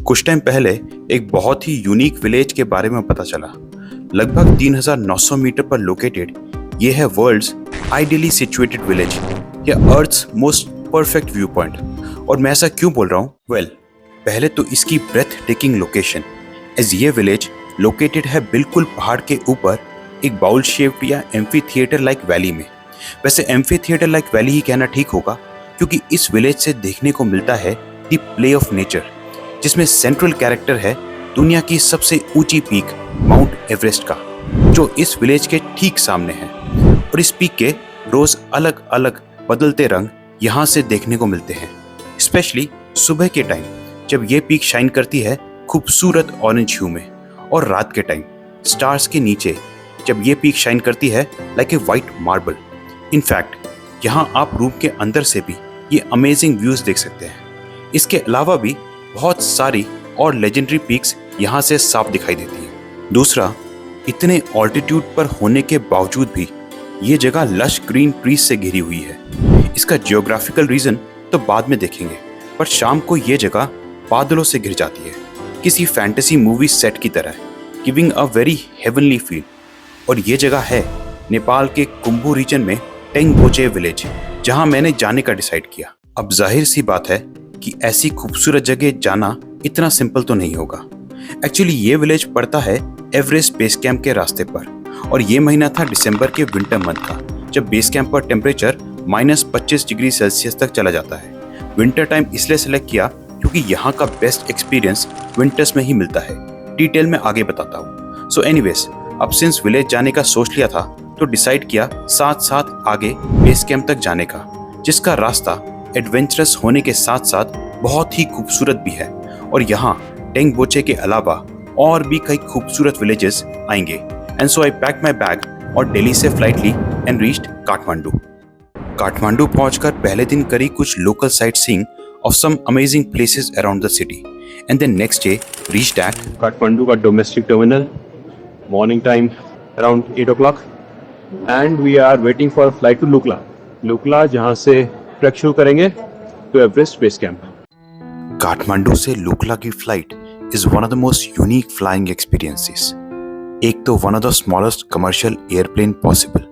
कुछ टाइम पहले एक बहुत ही यूनिक विलेज के बारे में पता चला। लगभग 3900 मीटर पर लोकेटेड ये है वर्ल्ड्स आइडियली सिचुएटेड विलेज या earth's most perfect view point. और मैं ऐसा क्यों बोल रहा हूँ? पहले तो इसकी ब्रेथ टेकिंग लोकेशन, एज ये विलेज लोकेटेड है बिल्कुल पहाड़ के ऊपर एक बाउल शेप्ड या एम्फी थिएटर लाइक वैली में। वैसे एम्फी थिएटर लाइक वैली ही कहना ठीक होगा, क्योंकि इस विलेज से देखने को मिलता है द प्ले ऑफ नेचर, जिसमें सेंट्रल कैरेक्टर है दुनिया की सबसे ऊंची पीक माउंट एवरेस्ट का, जो इस विलेज के ठीक सामने है। और इस पीक के रोज अलग अलग बदलते रंग यहाँ से देखने को मिलते हैं, स्पेशली सुबह के टाइम जब ये पीक शाइन करती है खूबसूरत ऑरेंज ह्यू में, और रात के टाइम स्टार्स के नीचे जब ये पीक शाइन करती है like a white marble. In fact यहाँ आप रूम के अंदर से भी ये अमेजिंग व्यूज देख सकते हैं। इसके अलावा भी बहुत सारी और लेजेंडरी पीक्स यहाँ से साफ दिखाई देती हैं। दूसरा, इतने ऑल्टीट्यूड पर होने के बावजूद भी ये जगह लश ग्रीन ट्रीज से घिरी हुई है। इसका जियोग्राफिकल रीजन तो बाद में देखेंगे, पर शाम को ये जगह बादलों से घिर जाती है, किसी फैंटेसी मूवी सेट की तरह, giving a very heavenly feel. और ये जगह है नेपाल के कुंभू रीजन में टेंगबोचे विलेज, जहां मैंने जाने का डिसाइड किया। अब जाहिर सी बात है कि ऐसी खूबसूरत जगह जाना इतना सिंपल तो नहीं होगा। एक्चुअली ये विलेज पड़ता है एवरेस्ट बेस कैंप के रास्ते पर, और ये महीना था दिसंबर के विंटर मंथ का, जब बेस कैंप पर टेम्परेचर -25 डिग्री सेल्सियस तक चला जाता है। विंटर टाइम इसलिए सेलेक्ट किया क्योंकि यहाँ का बेस्ट एक्सपीरियंस विंटर्स में ही मिलता है। डिटेल में आगे बताता हूँ। सो एनीवेज, अब सिंस विलेज जाने का सोच लिया था तो डिसाइड किया साथ साथ आगे बेस कैंप तक जाने का, जिसका रास्ता एडवेंचरस होने के साथ साथ बहुत ही खूबसूरत भी है। और यहाँ टेंगबोचे के अलावा और भी कई खूबसूरत विलेजेस आएंगे। And so I pack my bag और दिल्ली से फ्लाइट ली एंड रीच्ड काठमांडू। काठमांडू पहुंचकर पहले दिन करी कुछ local sightseeing of some amazing places around the city, and then next day reached at Kathmandu का domestic terminal. Morning time around 8 o'clock and we are waiting for flight to Lukla, जहां से trek शुरू करेंगे to Everest base camp. Kathmandu से लुकला की flight is one of the most unique flying experiences. एक तो one of the smallest commercial airplane possible,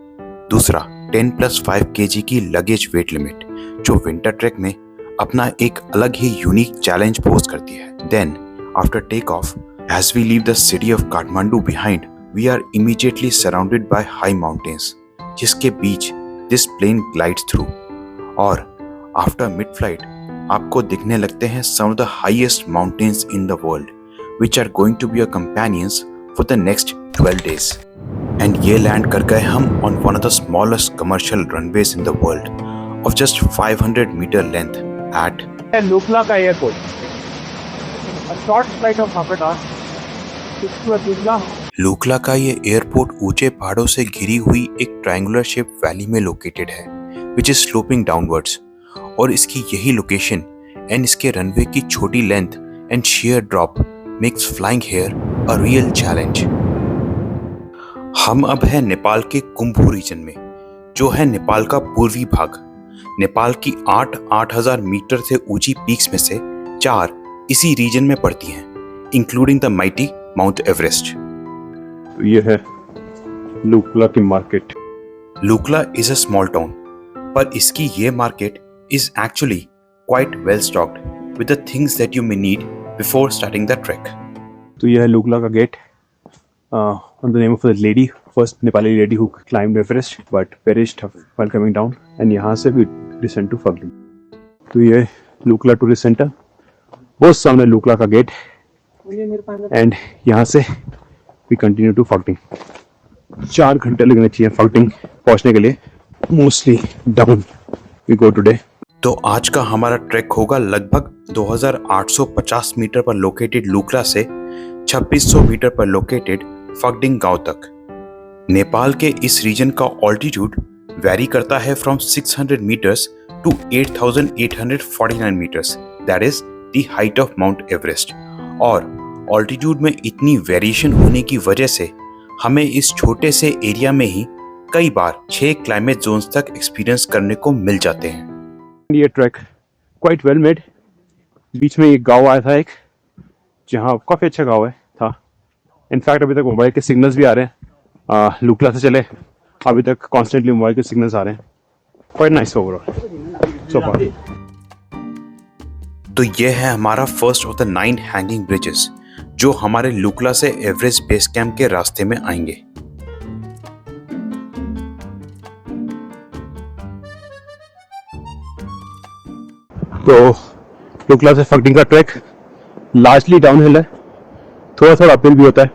दूसरा 10+5 kg की लगेज वेट लिमिट, जो विंटर ट्रैक में अपना एक अलग ही यूनिक चैलेंज पोज करती है। Then after take off, as we leave the city of Kathmandu behind, we are immediately surrounded by high mountains, जिसके बीच दिस प्लेन ग्लाइड्स थ्रू। और आफ्टर मिड फ्लाइट आपको दिखने लगते हैं some of the highest mountains in the world, which are going to be your companions for the next 12 days। And ये land कर गए हम on one of the smallest commercial runways in the world of just 500 metre length at Lukla का airport. A short flight of half an hour to Lukla. Lukla का ये airport ऊंचे पहाड़ों से घिरी हुई एक ट्रायंगुलर शेप वैली में लोकेटेड है, विच इज स्लोपिंग डाउनवर्ड्स। और इसकी यही लोकेशन एंड इसके रनवे की छोटी length and share drop makes flying here a real challenge. हम अब है नेपाल के कुंभू रीजन में, जो है नेपाल का पूर्वी भाग। नेपाल की 8,000 मीटर से ऊंची पीक्स में से 4 इसी रीजन में पड़ती हैं, including the mighty mount Everest. ये है लुकला की market. Lukla is a small town, पर इसकी ये market is actually quite well stocked with the things that you may need before starting the track. तो यह है लुकला का gate on the name of a lady, first Nepali lady who climbed Everest but perished while coming down, and यहाँ से भी descend to Phagling। तो ये Lukla tourist centre, बहुत सामने लुकला का गेट, एंड यहाँ से we continue to Phagling। 4 घंटे लगने चाहिए Phagling पहुँचने के लिए, mostly down we go today। तो आज का हमारा ट्रैक होगा लगभग 2850 मीटर पर लोकेटेड लुकला से 2600 मीटर पर लोकेटेड फगडिंग गांव तक। नेपाल के इस रीजन का ऑल्टीट्यूड वेरी करता है from 600 metres to 8849 metres, that is the height of Mount Everest. और ऑल्टीट्यूड में इतनी वेरिएशन होने की वजह से हमें इस छोटे से एरिया में ही कई बार 6 क्लाइमेट जोन्स तक एक्सपीरियंस करने को मिल जाते हैं। ये ट्रैक क्वाइट वेल मेड। बीच में एक गांव आया था एक, जहाँ काफ़ी अच्छा गाँव है था। इनफैक्ट अभी तक मोबाइल के सिग्नल्स भी आ रहे हैं। लुकला से चले अभी तक कॉन्स्टेंटली मोबाइल के सिग्नल्स आ रहे हैं। क्वाइट नाइस ओवरऑल सो फार। तो ये है हमारा first of the 9 hanging bridges जो हमारे लुकला से एवरेस्ट बेस कैंप के रास्ते में आएंगे। तो लुकला से फगडिंग का ट्रैक लार्जली डाउनहिल है, थोड़ा थोड़ा अपहिल भी होता है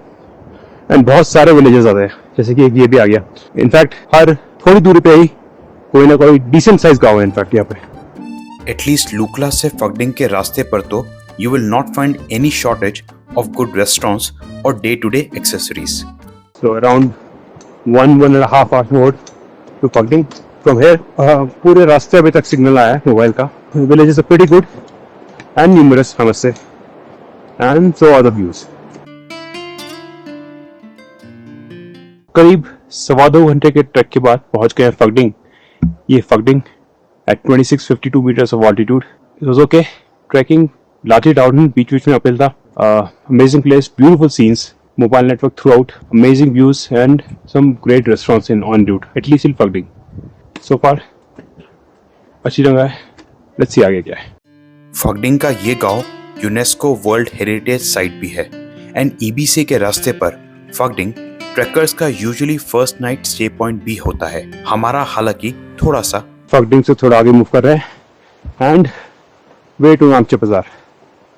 एंड बहुत सारे विलेजेस आते हैं, जैसे कि एक ये भी आ गया। इनफैक्ट हर थोड़ी दूरी पे ही कोई ना कोई डिसेंट साइज गाँव है इनफैक्ट यहाँ पे। एटलीस्ट लुकला से फगडिंग के रास्ते पर तो you will not find any shortage of good restaurants और day to day accessories. So around 1.5 hours more to Phakding from here. पूरे रास्ते अभी तक सिग्नल आया है मोबाइल का। Villages are pretty good and numerous I must say, and so are the views. करीब 2.25 घंटे के ट्रैक के बाद पहुंच गए फगडिंग। ये फगडिंग at 2652 meters of altitude. It was okay. Trekking largely downhill, बीच में uphill था. Amazing place, beautiful scenes, mobile network throughout, amazing views and some great restaurants in en route, at least in Phagding. So far अच्छी जगह है। Let's see आगे क्या है। फगडिंग का ये गांव यूनेस्को वर्ल्ड हेरिटेज साइट भी है एंड ईबीसी के रास्ते पर फगडिंग ट्रैकर्स का usually first night stay point भी होता है। हमारा हालांकि थोड़ा सा फगडिंग से थोड़ा आगे मूव कर रहे हैं एंड वे टू नामचे बाजार।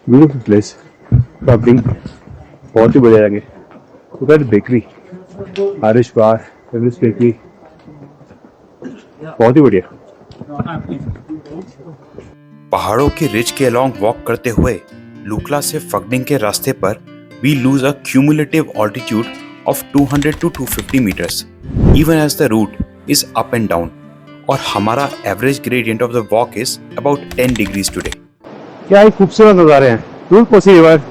ब्यूटीफुल प्लेस फगडिंग, बहुत ही बढ़िया जगह। उधर बेकरी आरिश बार, एवरेस्ट बेकरी, बहुत ही बढ़िया। पहाड़ों के रिज के अलोंग वॉक करते हुए लुकला से फगडिंग के रास्ते पर we lose a cumulative altitude of 200 to 250 meters even as the route is up and down और हमारा average gradient of the walk is about 10 degrees today. क्या ही खूबसूरत नजारे हैं। दूध कोसी रिवर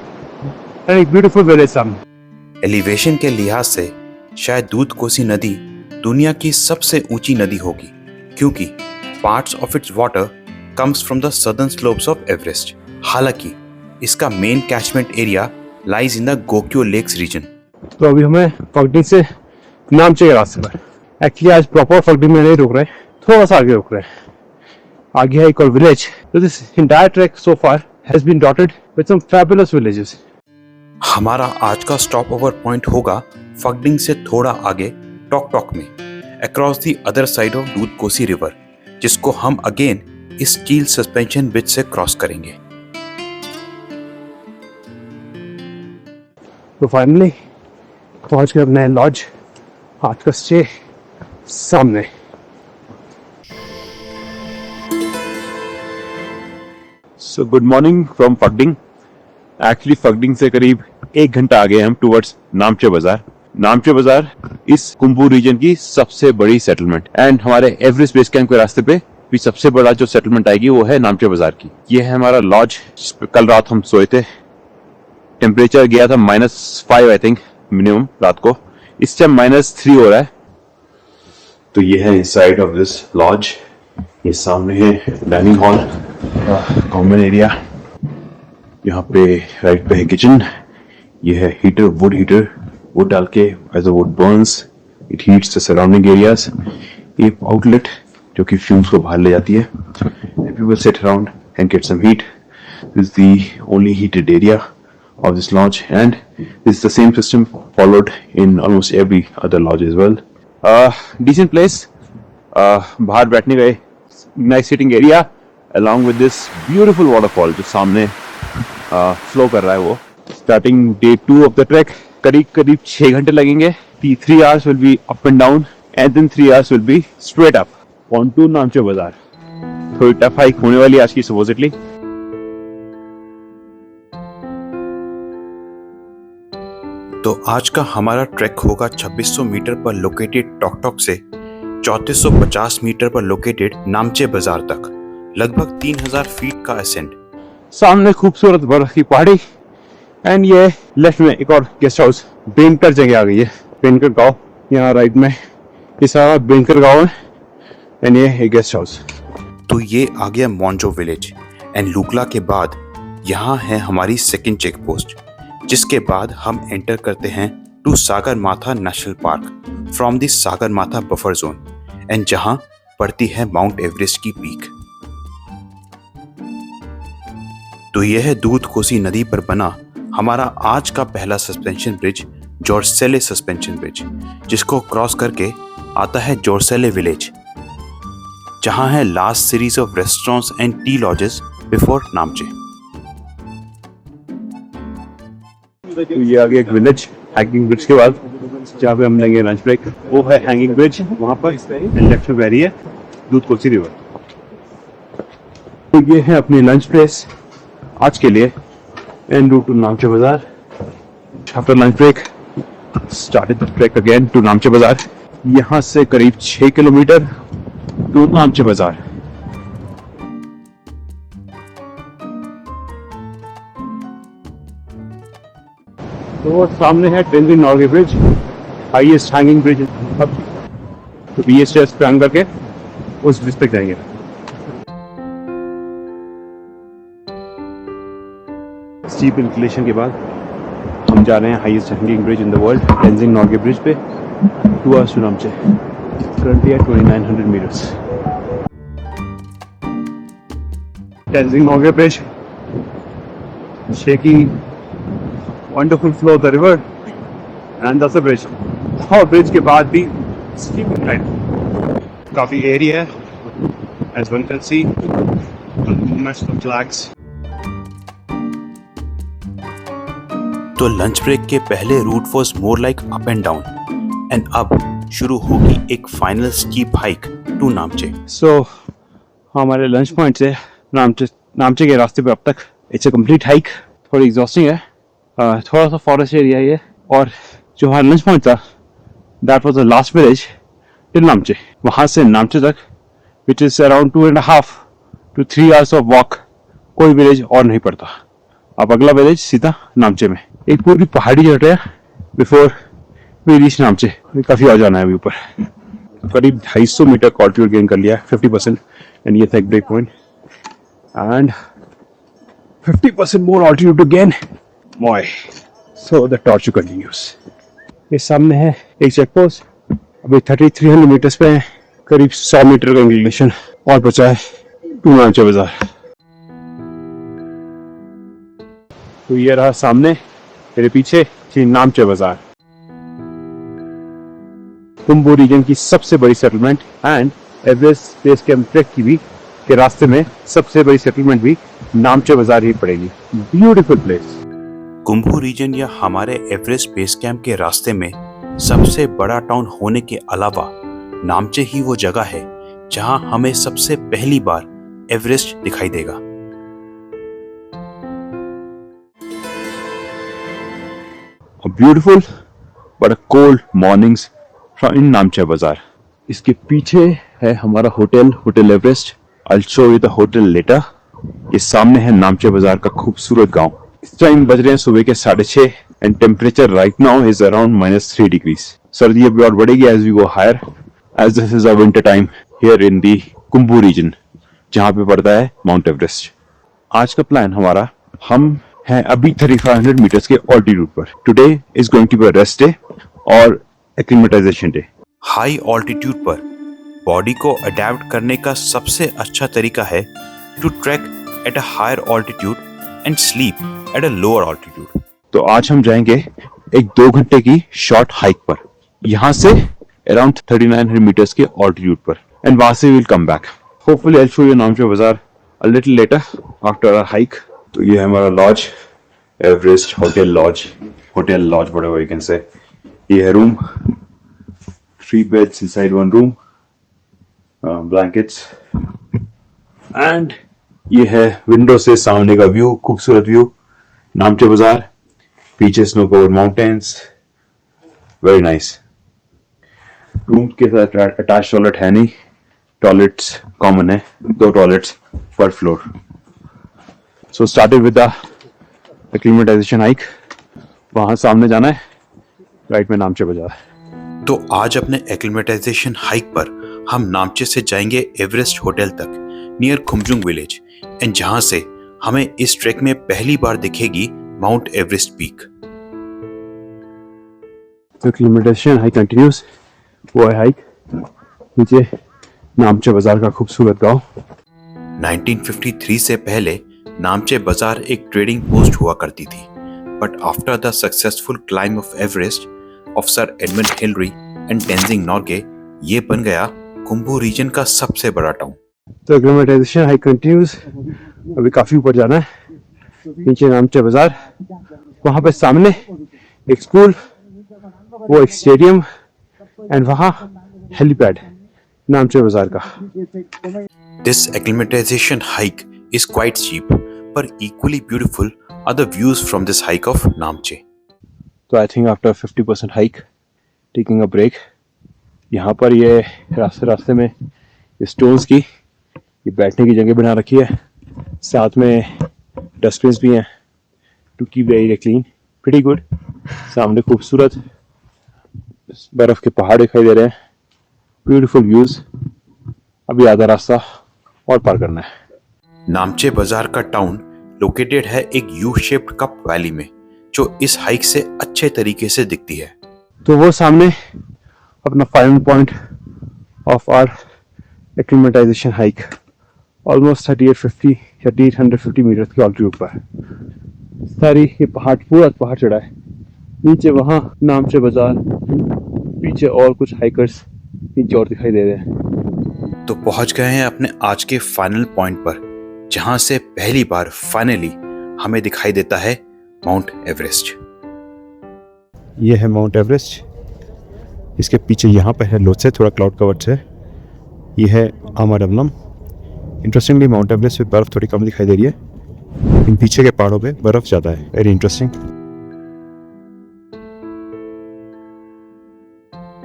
एंड एक ब्यूटीफुल विलेज सामने। एलिवेशन के लिहाज से शायद दूध कोसी नदी दुनिया की सबसे ऊंची नदी होगी क्योंकि parts of its water comes from the southern slopes of Everest. हालांकि इसका main catchment area lies in the Gokyo lakes region. तो अभी हमें फगडिंग से नामचे के रास्ते पर, एक्चुअली आज प्रॉपर फगडिंग में नहीं रुक रहे, थोड़ा सा आगे रुक रहे हैं। आगे है एक और विलेज। तो this entire trek so far has been dotted with some fabulous villages. हमारा आज का स्टॉप ओवर पॉइंट होगा फगडिंग से थोड़ा आगे टॉक टॉक में across the other side of दूध कोसी रिवर, जिसको हम अगेन इस स्टील सस्पेंशन ब्रिज से क्रॉस करेंगे। तो फाइनली पहुंच गए अपने लॉज। आज का स्टे सामने। So good morning from Phakding. Actually Phakding से करीब 1 घंटा आगे हम टुवर्ड्स नामचे बाजार। नामचे बाजार इस कुंभू रीजन की सबसे बड़ी सेटलमेंट एंड हमारे एवरेस्ट बेस कैंप के रास्ते पे भी सबसे बड़ा जो सेटलमेंट आएगी वो है नामचे बाजार की। ये है हमारा लॉज जिस पे कल रात हम सोए थे। टेम्परेचर गया था -5 आई थिंक मिनिमम रात को। इस टाइम -3 हो रहा है। तो ये है इनसाइड ऑफ दिस लॉज। ये सामने है डाइनिंग हॉल, कॉमन एरिया। यहाँ पे राइट पे है किचन। ये है हीटर, वुड हीटर, वुड डाल के as a wood burns it heats the surrounding areas. एक आउटलेट जो कि फ्यूम्स को बाहर ले जाती है। People sit around and get some heat. This is the only heated area of this lodge and this is the same system followed in almost every other lodge as well. Decent place, bahar baithne ka nice sitting area along with this beautiful waterfall jo samne flow kar raha hai wo. Starting day 2 of the trek करीब 6 घंटे लगेंगे। 3 hours will be up and down and then 3 hours will be straight up pontoon Namche बाजार। थोड़ी tough hike होने वाली आज की supposedly। तो आज का हमारा ट्रैक होगा 2600 मीटर पर लोकेटेड टॉक टॉक से 3450 मीटर पर लोकेटेड नामचे बाजार तक, लगभग 3000 फीट का असेंट। सामने खूबसूरत बर्फ की पहाड़ी एंड ये लेफ्ट में एक और गेस्ट हाउस। बेनकर जगह आ गई है, बेनकर गांव। यहाँ राइट में ये सारा बेनकर गांव है एंड ये एक गेस्ट हाउस। तो ये आ गया मोन्जो विलेज एंड लुकला के बाद यहाँ है हमारी सेकंड चेक पोस्ट। जिसके बाद हम एंटर करते हैं to Sagarmatha national park from the Sagarmatha buffer zone and जहां पड़ती है माउंट एवरेस्ट की पीक। तो यह है दूध कोसी नदी पर बना हमारा आज का पहला सस्पेंशन ब्रिज, जोरसेले सस्पेंशन ब्रिज, जिसको क्रॉस करके आता है जोरसेले विलेज, जहां है last series of restaurants and T lodges before Namche. तो ये आगे एक विलेज हैंगिंग ब्रिज के बाद जहाँ पे हम लेंगे लंच ब्रेक, वो है हैंगिंग ब्रिज, वहाँ पर लेफ्ट में बह रही है दूध कोसी रिवर। तो ये है अपनी लंच प्लेस आज के लिए and root to Namche Bazaar. After lunch break started the trek again to Namche Bazaar. यहाँ से करीब 6 किलोमीटर टू नामचे बाजार। तो सामने है Tenzing Norgay bridge, highest hanging bridge. अब तो BHS पे हंग करके उस ब्रिज तक जाएंगे। स्टीप इंक्लिनेशन के बाद हम जा रहे हैं highest hanging bridge in the world, Tenzing Norgay bridge पे towards to Namche. Currently at 2900 meters। Tenzing Norgay bridge, shaky wonderful flow of the river and that's the bridge। और ब्रिज के बाद भी steep incline, काफी एरिया है as one can see, movements of flags। तो lunch break के पहले route was more like up and down and अब शुरू होगी एक final steep hike to Namche. So हमारे लंच पॉइंट से नामचे के रास्ते पे अब तक इट्स अ कंप्लीट हाइक। थोड़ी एग्जॉस्टिंग है, थोड़ा सा फॉरेस्ट एरिया है और जो हमारा लंच पॉइंट था that was the last village till Namche. वहां से नामचे तक which is around 2.5 to 3 hours of walk, कोई विलेज और नहीं पड़ता। अब अगला विलेज सीधा नामचे में, एक पूरी पहाड़ी चढ़ रहा है बिफोर वी रीच नामचे। काफी और जाना है अभी ऊपर, करीब 250 मीटर का ऑल्टीट्यूड गेन कर लिया है 50%। एंड ये था एक break point and 50% more altitude to gain more, so the torture continues। ये सामने है एक चेक पोस्ट, अभी 3300 मीटर्स पे है, करीब 100 मीटर का इंक्लिनेशन और बचा है टू नामचे बाजार। तो ये रहा सामने मेरे पीछे नामचे बाजार, कुंभू रीजन की सबसे बड़ी settlement and Everest base camp track की भी के रास्ते में सबसे बड़ी सेटलमेंट भी नामचे बाजार ही पड़ेगी। Beautiful place. कुंभू रीजन या हमारे एवरेस्ट बेस कैंप के रास्ते में सबसे बड़ा टाउन होने के अलावा नामचे ही वो जगह है जहां हमें सबसे पहली बार एवरेस्ट दिखाई देगा। A beautiful but a cold mornings in Namche बाजार। इसके पीछे है हमारा hotel Everest. I'll show you the hotel later। ये सामने है नामचे बाजार का खूबसूरत गांव। इस टाइम बज रहे हैं सुबह के 6:30 and temperature right now is around -3 degrees। सर्दी अब और बढ़ेगी as we go higher, as this is a winter time here in the Khumbu region जहां पे पड़ता है माउंट एवरेस्ट। आज का प्लान हमारा, हम हैं अभी 3500 मीटर्स के ऑल्टीट्यूड पर। Today is going to be a rest day और एक्लिमेटाइजेशन डे। हाई ऑल्टीट्यूड पर बॉडी को अडेप्ट करने का सबसे अच्छा तरीका है to trek at a higher altitude and sleep at a lower altitude. तो आज हम जाएंगे एक 2 घंटे की शॉर्ट हाइक पर, यहाँ से अराउंड 3900 मीटर्स के ऑल्टीट्यूड पर, एंड वहां से will come back. Hopefully I will show you Namche Bazaar a little later after our hike. तो ये है हमारा lodge, Everest hotel lodge whatever you can say. ये है room, 3 beds inside 1 room, blankets, and ये है विंडो से सामने का व्यू, खूबसूरत व्यू नामचे बाजार, पीछे snow covered mountains, very nice. Room के साथ अटैच टॉयलेट है नहीं, टॉयलेट्स कॉमन है, 2 टॉयलेट्स पर floor. So started with the acclimatisation hike. वहां सामने जाना है, राइट में नामचे बाजार। तो आज अपने एक्लिमेटाइजेशन हाइक पर हम नामचे से जाएंगे एवरेस्ट होटल तक नियर खुमजुंग विलेज, एंड जहां से हमें इस ट्रैक में पहली बार दिखेगी Mount Everest peak. तो acclimatization हाइक कंटिन्यूस, वो है हाइक नीचे नामचे बाजार का खूबसूरत गांव। 1953 से पहले नामचे बाजार एक ट्रेडिंग पोस्ट हुआ करती थी, but after the successful climb of Everest of sir Edmund Hillary and Tenzing Norgay, ये बन गया कुंभू रीजन का सबसे बड़ा टाउन। तो एक्लिमेटाइजेशन हाइक कंटिन्यूस, अभी काफी ऊपर जाना है। नीचे नामचे बाजार, वहां पे सामने एक स्कूल, वो एक स्टेडियम एंड वहां हेलीपैड नामचे बाजार का। This acclimatization hike is quite steep, but equally beautiful are the views from this hike of Namche. तो I think after 50% hike taking a break. यहाँ पर ये रास्ते में स्टोन्स की ये बैठने की जगह बना रखी है, साथ में डस्टबिन्स भी हैं to keep the area clean, pretty good. सामने खूबसूरत बर्फ के पहाड़ दिखाई दे रहे हैं, ब्यूटीफुल व्यूज। अभी आधा रास्ता और पार करना है। नामचे बाजार का टाउन लोकेटेड है एक यू शेप्ड कप वैली में, जो इस हाइक से अच्छे तरीके से दिखती है। तो वो सामने अपना final point of our acclimatization hike, almost 3850 metre की ऑल्टीट्यूड पर। सारी ये पूरा पहाड़ चढ़ा है। नीचे वहाँ नामचे बाजार, पीछे और कुछ हाइकर्स नीचे और दिखाई दे रहे हैं। तो पहुंच गए हैं अपने आज के फाइनल पॉइंट पर, जहां से पहली बार फाइनली हमें दिखाई देता है माउंट एवरेस्ट। ये है माउंट एवरेस्ट, इसके पीछे यहाँ पर है लोत्से, थोड़ा क्लाउड कवर्ड है। ये है आमाडमलम। इंटरेस्टिंगली माउंट एवरेस्ट पे बर्फ थोड़ी कम दिखाई दे रही है, इन पीछे के पहाड़ों पे बर्फ ज़्यादा है। Very interesting.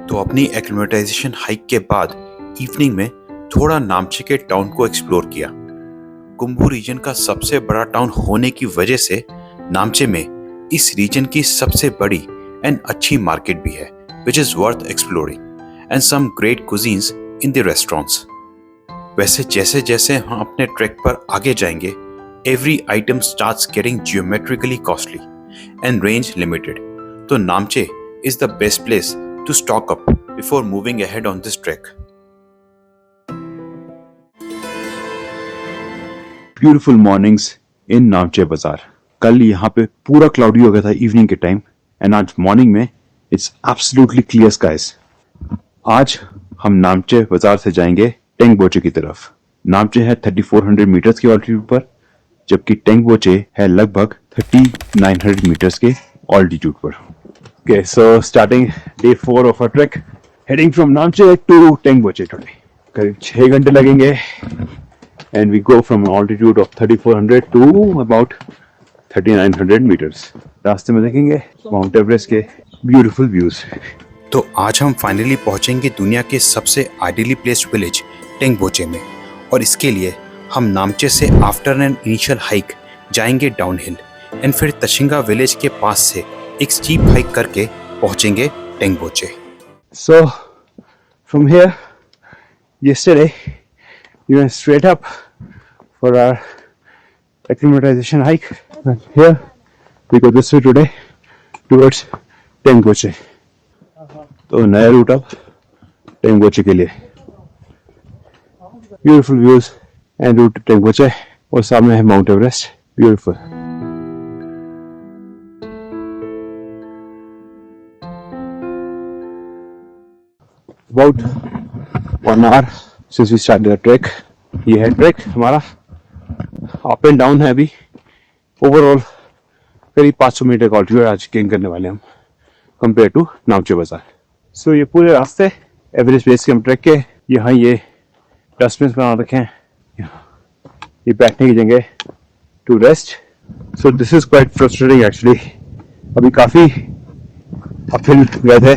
तो अपनी एक्लिमेटाइजेशन हाइक के बाद इवनिंग में थोड़ा नामचे के टाउन को एक्सप्लोर किया। कुंभू रीजन का सबसे बड़ा टाउन होने की वजह से नामचे में इस रीजन की सबसे बड़ी एंड अच्छी मार्केट भी है, which is worth exploring, and some great cuisines in the restaurants. वैसे जैसे जैसे हम अपने ट्रैक पर आगे जाएंगे, every item starts getting geometrically costly and range limited. तो Namche is the best place to stock up before moving ahead on this trek. Beautiful mornings in Namche Bazaar. कल यहाँ पे पूरा क्लाउडी हो गया था इवनिंग के टाइम, एंड आज मॉर्निंग में इट्स एब्सोल्युटली क्लियर स्काइज। आज हम नामचे बाजार से जाएंगे टेंगबोचे की तरफ। नामचे है 3400 मीटर्स की ऑल्टीट्यूड पर, जबकि टेंगबोचे है लगभग 3900 मीटर्स के ऑल्टीट्यूड पर। Okay, so starting day 4 of our trek, heading from Namche to Tengboche today. करीब 6 घंटे लगेंगे, and we go from an altitude of 3400 to about 3900 meters. रास्ते में देखेंगे माउंट एवरेस्ट के ब्यूटीफुल व्यूज। तो आज हम फाइनली पहुंचेंगे दुनिया के सबसे आइडियली प्लेस्ड विलेज टेंगबोचे में, और इसके लिए हम नामचे से आफ्टर एन इनिशियल हाइक जाएंगे डाउनहिल एंड फिर तशिंगा विलेज के पास से एक स्टीप हाइक करके पहुंचेंगे टेंगबोचे। So from here yesterday we went straight up for our acclimatization hike, and here we go this way today towards टेंगबोचे। तो नया रूट अब टेंगबोचे के लिए। ब्यूटीफुल व्यूज एंड रूट टेंगबोचे, और सामने है mount Everest. Beautiful. About 1 hour since we started the trek. ये है ट्रैक हमारा, अप एंड डाउन है। अभी ओवरऑल करीब 500 मीटर का ऑल्टीट्यूड आज गेन करने वाले हम कंपेयर टू नामचे बाजार। सो ये पूरे रास्ते एवरेस्ट बेस कैंप ट्रैक के, यहाँ ये डस्टबिन बना रखे हैं, ये बैठने की जगह to rest. So this is quite frustrating actually. अभी काफ़ी अपहिल गए थे,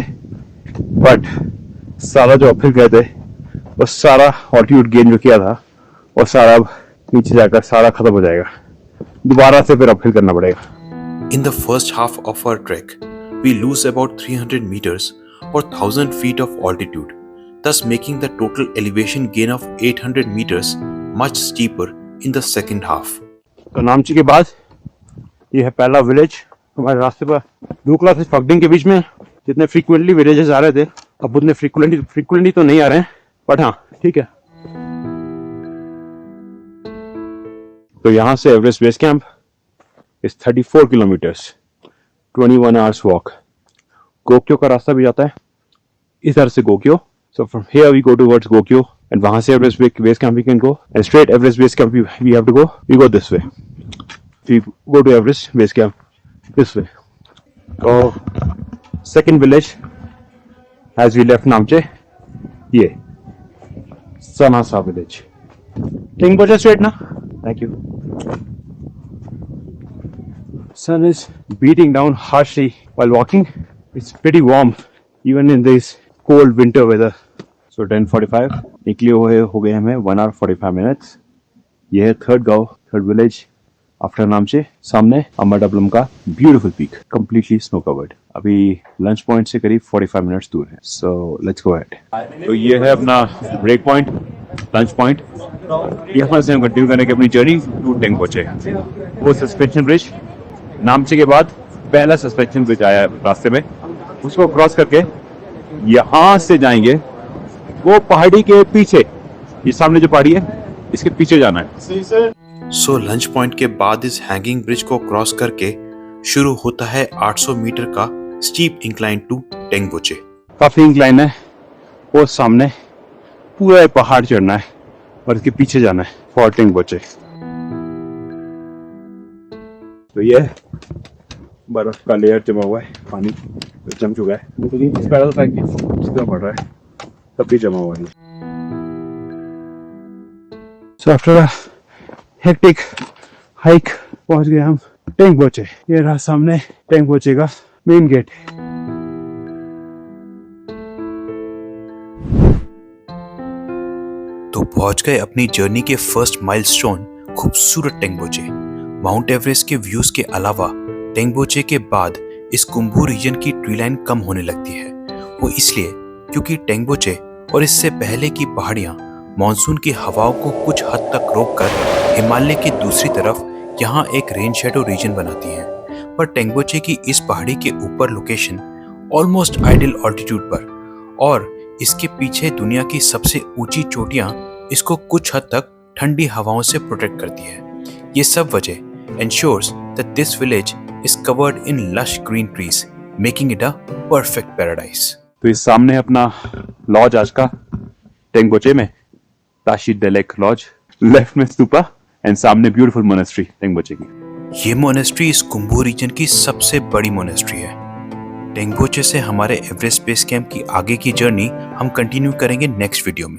बट सारा जो अपहिल गए थे वो सारा ऑल्टीट्यूड गेन जो किया था और सारा अब नीचे जाकर सारा खत्म हो जाएगा, दोबारा से फिर अपहिल करना पड़ेगा। In the first half of our trek, we lose about 300 meters or 1000 feet of altitude, thus making the total elevation gain of 800 meters much steeper in the second half. तो नामची के बाद ये है पहला विलेज हमारे रास्ते पर डूकला से फगडिंग के बीच में। जितने फ्रीक्वेंटली विलेजेस आ रहे थे अब उतने फ्रीक्वेंटली तो नहीं आ रहे हैं, बट हाँ ठीक है। तो यहाँ से Everest base camp is 34 kilometres, 21 hours walk. Gokyo का रास्ता भी जाता है इधर से Gokyo. So from here we go towards Gokyo and वहां से Everest base camp we can go and straight Everest base camp we have to go, we go this way, we go to Everest base camp this way. तो second village as we left Namche, ये Sanasa village. टेंगबोचे straight ना, thank you. Sun is beating down harshly while walking. It's pretty warm even in this cold winter weather. So 10:45 निकले हुए हो गए हमें 1 hour 45 minutes। ये है थर्ड गांव, थर्ड विलेज आफ्टर नामचे। सामने अमरडबलम का beautiful peak, completely snow covered. अभी लंच पॉइंट से करीब 45 मिनट्स दूर है। So let's go ahead. तो ये है अपना ब्रेक पॉइंट, लंच पॉइंट। यहाँ से हम कंटिन्यू करेंगे अपनी जर्नी टू टेंगबोचे। वो सस्पेंशन ब्रिज नामचे के बाद पहला सस्पेंशन ब्रिज आया है रास्ते में, उसको क्रॉस करके यहाँ से जाएंगे वो पहाड़ी के पीछे। ये सामने जो पहाड़ी है इसके पीछे जाना है। सो लंच पॉइंट के बाद इस हैंगिंग ब्रिज को क्रॉस करके शुरू होता है 800 मीटर का स्टीप इंक्लाइन टू टेंगबोचे। काफी इंक्लाइन है, वो सामने पूरा पहाड़ चढ़ना है और इसके पीछे जाना है फॉर टेंगबोचे। तो ये बर्फ का लेयर जमा हुआ है, पानी जम चुका है, सीधा पड़ रहा है, तब भी जमा हुआ है। So after a hectic hike पहुंच गए हम टेंगबोचे। ये रहा सामने टेंगबोचे का मेन गेट। तो पहुंच गए अपनी जर्नी के फर्स्ट माइलस्टोन खूबसूरत टेंगबोचे। माउंट एवरेस्ट के व्यूज के अलावा टेंगबोचे के बाद इस कुंभू रीजन की ट्री लाइन कम होने लगती है। वो इसलिए क्योंकि टेंगबोचे और इससे पहले की पहाड़ियां मॉनसून की हवाओं को कुछ हद तक रोककर हिमालय की दूसरी तरफ यहाँ एक रेन शेडो रीजन बनाती हैं। पर टेंगबोचे की इस पहाड़ी के ऊपर लोकेशन ऑलमोस्ट आइडियल ऑल्टीट्यूड पर और इसके पीछे दुनिया की सबसे ऊंची चोटियां इसको कुछ हद तक ठंडी हवाओं से प्रोटेक्ट करती है। ये सब वजह ensures that this village is covered in lush green trees, making it a perfect paradise. तो इस सामने अपना लॉज आज का टेंगबोचे में, ताशी डेलेक लॉज। लेफ्ट में स्तूपा एंड सामने ब्यूटीफुल मोनेस्ट्री टेंगबोचे की। ये मोनेस्ट्री इस कुंभू रीजन की सबसे बड़ी मोनेस्ट्री है। टेंगबोचे से हमारे एवरेस्ट बेस कैंप की आगे की जर्नी हम कंटिन्यू करेंगे नेक्स्ट वीडियो में।